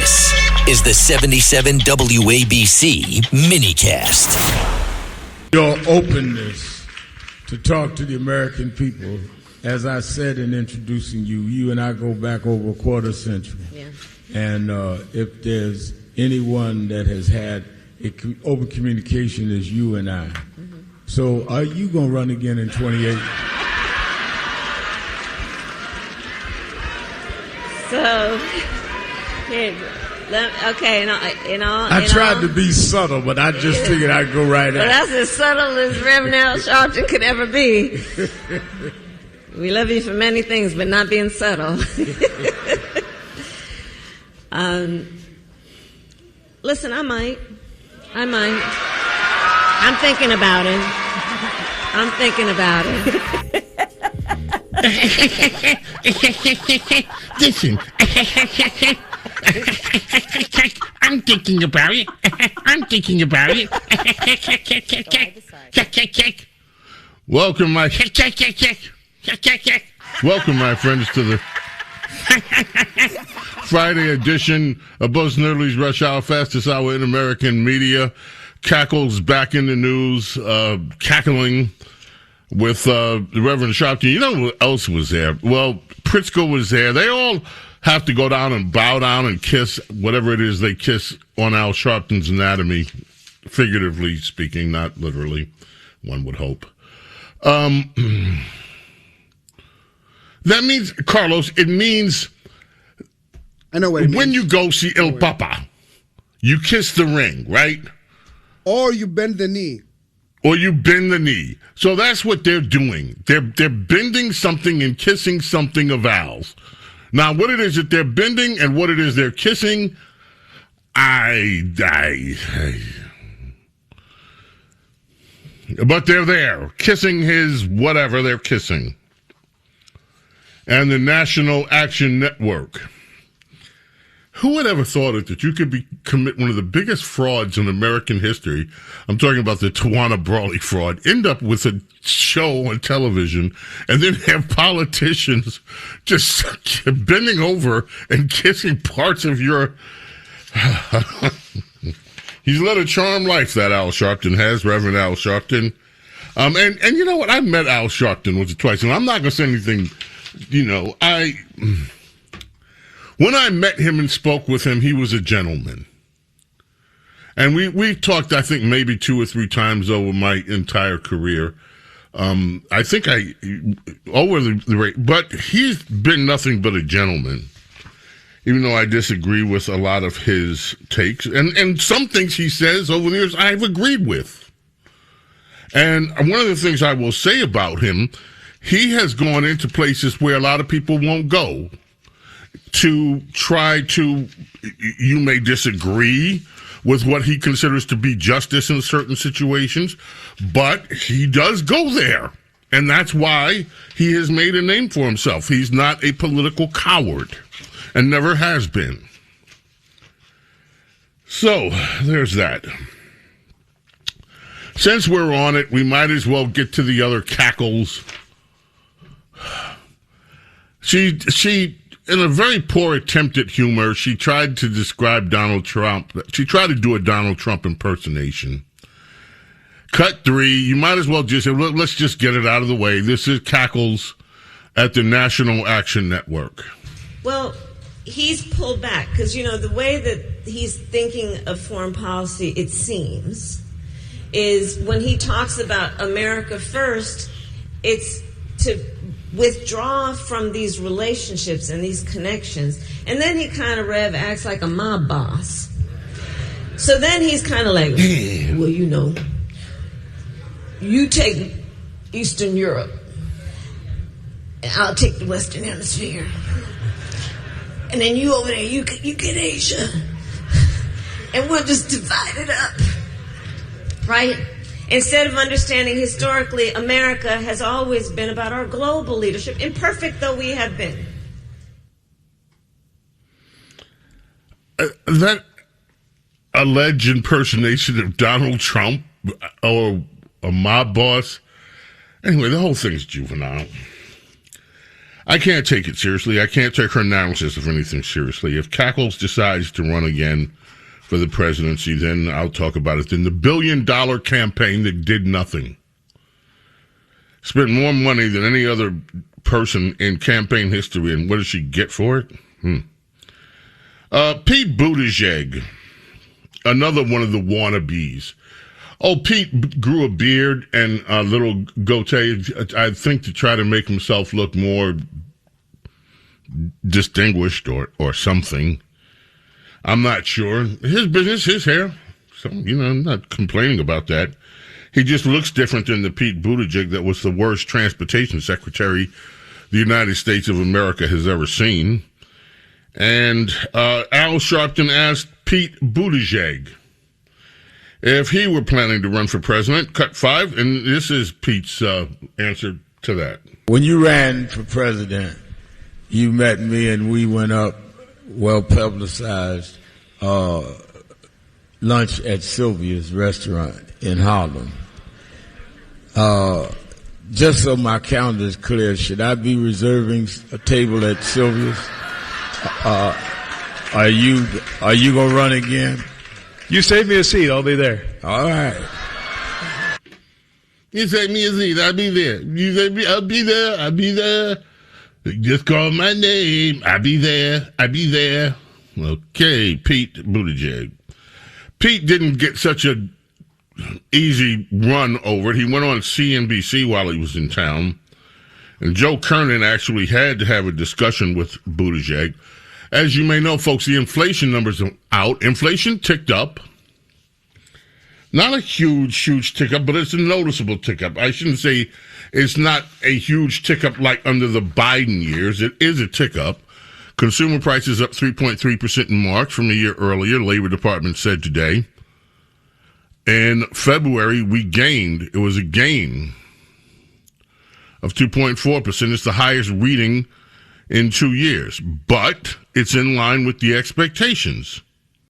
This is the 77 WABC minicast. Your openness to talk to the American people, as I said in introducing you, you and I go back over a quarter century. Yeah. And if there's anyone that has had open communication, is you and I. Mm-hmm. So are you going to run again in 28? So, okay, I tried to be subtle, but I just figured I'd go right well, at it. that's as subtle as Reverend Al Sharpton could ever be. We love you for many things, but not being subtle. Listen, I might. I'm thinking about it. Listen, I'm thinking about it. Welcome, my friends, to the Friday edition of Buzz Nerdly's Rush Hour, fastest hour in American media. Cackles back in the news, cackling with the Reverend Sharpton. You know who else was there? Well, Pritzker was there. They all have to go down and bow down and kiss whatever it is they kiss on Al Sharpton's anatomy, figuratively speaking, not literally, one would hope. That means, Carlos, it means I know what it means. When you go see El Papa, you kiss the ring, right? Or you bend the knee. Or you bend the knee. So that's what they're doing. They're bending something and kissing something of Al's. Now, what it is that they're bending and what it is they're kissing, but they're there, kissing his whatever they're kissing. And the National Action Network. Who would ever thought it that you could commit one of the biggest frauds in American history? I'm talking about the Tawana Brawley fraud. End up with a show on television and then have politicians just bending over and kissing parts of your... He's led a charmed life, that Al Sharpton has, Reverend Al Sharpton. And you know what? I met Al Sharpton once or twice, and I'm not going to say anything, when I met him and spoke with him, he was a gentleman. And we talked, I think, maybe 2 or 3 times over my entire career. I think over the rate, but he's been nothing but a gentleman, even though I disagree with a lot of his takes. And some things he says over the years I've agreed with. And one of the things I will say about him, he has gone into places where a lot of people won't go to try to, you may disagree with what he considers to be justice in certain situations, but he does go there. And that's why he has made a name for himself. He's not a political coward and never has been. So, there's that. Since we're on it, we might as well get to the other cackles. She in a very poor attempt at humor, she tried to describe Donald Trump. She tried to do a Donald Trump impersonation. Cut 3, you might as well just say, let's just get it out of the way. This is cackles at the National Action Network. Well, he's pulled back because, the way that he's thinking of foreign policy, it seems, is when he talks about America first, it's to withdraw from these relationships and these connections. And then he kind of acts like a mob boss. So then he's kind of like, well, you take Eastern Europe, and I'll take the Western Hemisphere. And then you over there, you get Asia. And we'll just divide it up. Right? Instead of understanding historically, America has always been about our global leadership, imperfect though we have been. That alleged impersonation of Donald Trump or a mob boss, anyway, the whole thing is juvenile. I can't take it seriously. I can't take her analysis of anything seriously. If Cackles decides to run again for the presidency, then I'll talk about it. Then the $1 billion campaign that did nothing. Spent more money than any other person in campaign history, and what does she get for it? Pete Buttigieg, another one of the wannabes. Oh, Pete grew a beard and a little goatee, I think, to try to make himself look more distinguished or something. I'm not sure. His business, his hair. So, I'm not complaining about that. He just looks different than the Pete Buttigieg that was the worst transportation secretary the United States of America has ever seen. And Al Sharpton asked Pete Buttigieg if he were planning to run for president. Cut 5, and this is Pete's answer to that. When you ran for president, you met me and we went up, well-publicized, lunch at Sylvia's restaurant in Harlem. Just so my calendar is clear, should I be reserving a table at Sylvia's? Are you gonna run again? You save me a seat. I'll be there. All right. You save me a seat. I'll be there. You save me. I'll be there. I'll be there. Just call my name. I'll be there. I'll be there. Okay, Pete Buttigieg. Pete didn't get such a easy run over it. He went on CNBC while he was in town, and Joe Kernan actually had to have a discussion with Buttigieg. As you may know, folks, the inflation numbers are out. Inflation ticked up. Not a huge tick up, but it's a noticeable tick up. I shouldn't say it's not a huge tick up like under the Biden years. It is a tick up. Consumer prices up 3.3% in March from a year earlier, Labor Department said today. In February, we gained. It was a gain of 2.4%. It's the highest reading in 2 years, but it's in line with the expectations.